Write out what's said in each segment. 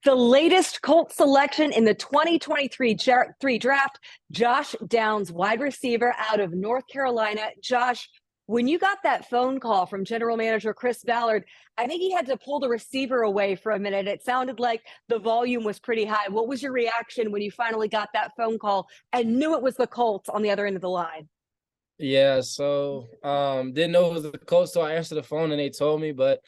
The latest Colts selection in the 2023 draft, Josh Downs, wide receiver out of North Carolina. Josh, when you got that phone call from general manager Chris Ballard, I think he had to pull the receiver away for a minute. It sounded like the volume was pretty high. What was your reaction when you finally got that phone call and knew it was the Colts on the other end of the line? Yeah, so didn't know it was the coach, so I answered the phone and they told me, but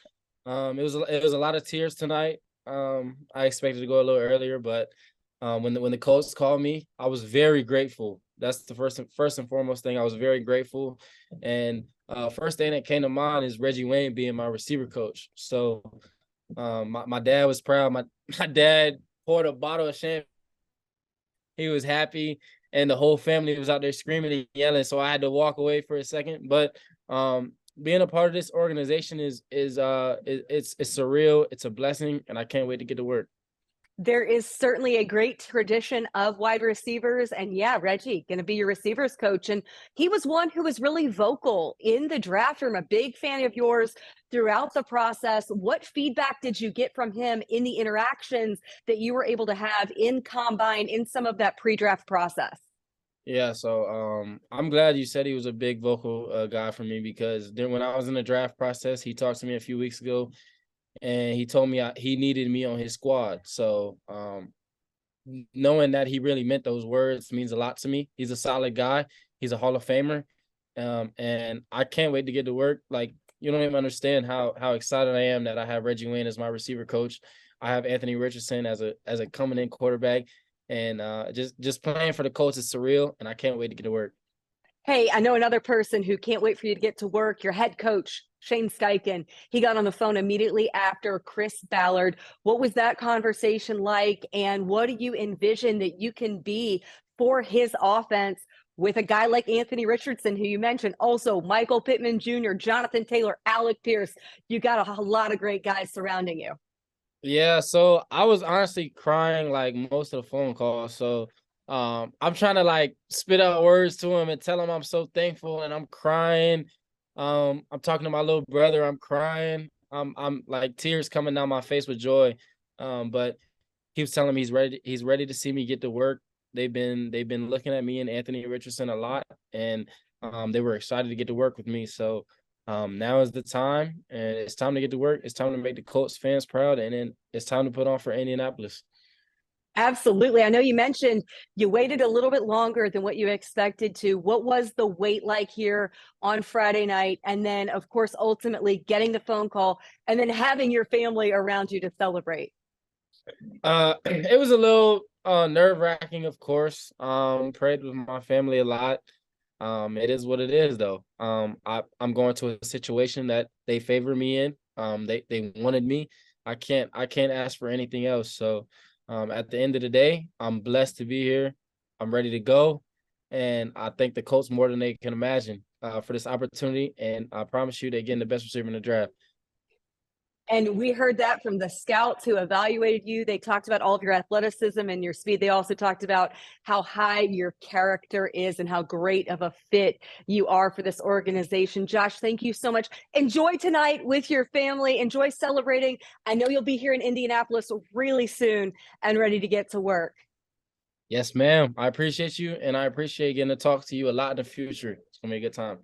it was a lot of tears tonight. I expected to go a little earlier, but when the Colts called me, I was very grateful. That's the first and foremost thing. I was very grateful, and first thing that came to mind is Reggie Wayne being my receiver coach. So my dad was proud. My dad poured a bottle of champagne. He was happy, and the whole family was out there screaming and yelling. So I had to walk away for a second. But being a part of this organization it's surreal. It's a blessing, and I can't wait to get to work. There is certainly a great tradition of wide receivers. And yeah, Reggie, going to be your receivers coach. And he was one who was really vocal in the draft room, a big fan of yours throughout the process. What feedback did you get from him in the interactions that you were able to have in combine, in some of that pre draft process? Yeah, so I'm glad you said he was a big vocal guy for me, because then when I was in the draft process, he talked to me a few weeks ago, and he told me he needed me on his squad. So knowing that he really meant those words means a lot to me. He's a solid guy. He's a Hall of Famer, and I can't wait to get to work. Like, you don't even understand how excited I am that I have Reggie Wayne as my receiver coach. I have Anthony Richardson as a coming in quarterback, and just playing for the Colts is surreal, and I can't wait to get to work. Hey, I know another person who can't wait for you to get to work, your head coach, Shane Steichen. He got on the phone immediately after Chris Ballard. What was that conversation like? And what do you envision that you can be for his offense with a guy like Anthony Richardson, who you mentioned, also Michael Pittman Jr., Jonathan Taylor, Alec Pierce? You got a lot of great guys surrounding you. Yeah, so I was honestly crying like most of the phone calls. So I'm trying to like spit out words to him and tell him I'm so thankful, and I'm crying. I'm talking to my little brother, I'm crying. I'm like tears coming down my face with joy. But he was telling me he's ready to see me get to work. They've been looking at me and Anthony Richardson a lot, and they were excited to get to work with me. So now is the time, and it's time to get to work. It's time to make the Colts fans proud, and then it's time to put on for Indianapolis. Absolutely. I know you mentioned you waited a little bit longer than what you expected to. What was the wait like here on Friday night? And then, of course, ultimately getting the phone call and then having your family around you to celebrate. It was a little nerve wracking, of course. Prayed with my family a lot. It is what it is, though. I'm going to a situation that they favor me in. They wanted me. I can't ask for anything else. So, at the end of the day, I'm blessed to be here. I'm ready to go, and I thank the Colts more than they can imagine for this opportunity. And I promise you, they're getting the best receiver in the draft. And we heard that from the scouts who evaluated you. They talked about all of your athleticism and your speed. They also talked about how high your character is and how great of a fit you are for this organization. Josh, thank you so much. Enjoy tonight with your family. Enjoy celebrating. I know you'll be here in Indianapolis really soon and ready to get to work. Yes, ma'am. I appreciate you, and I appreciate getting to talk to you a lot in the future. It's gonna be a good time.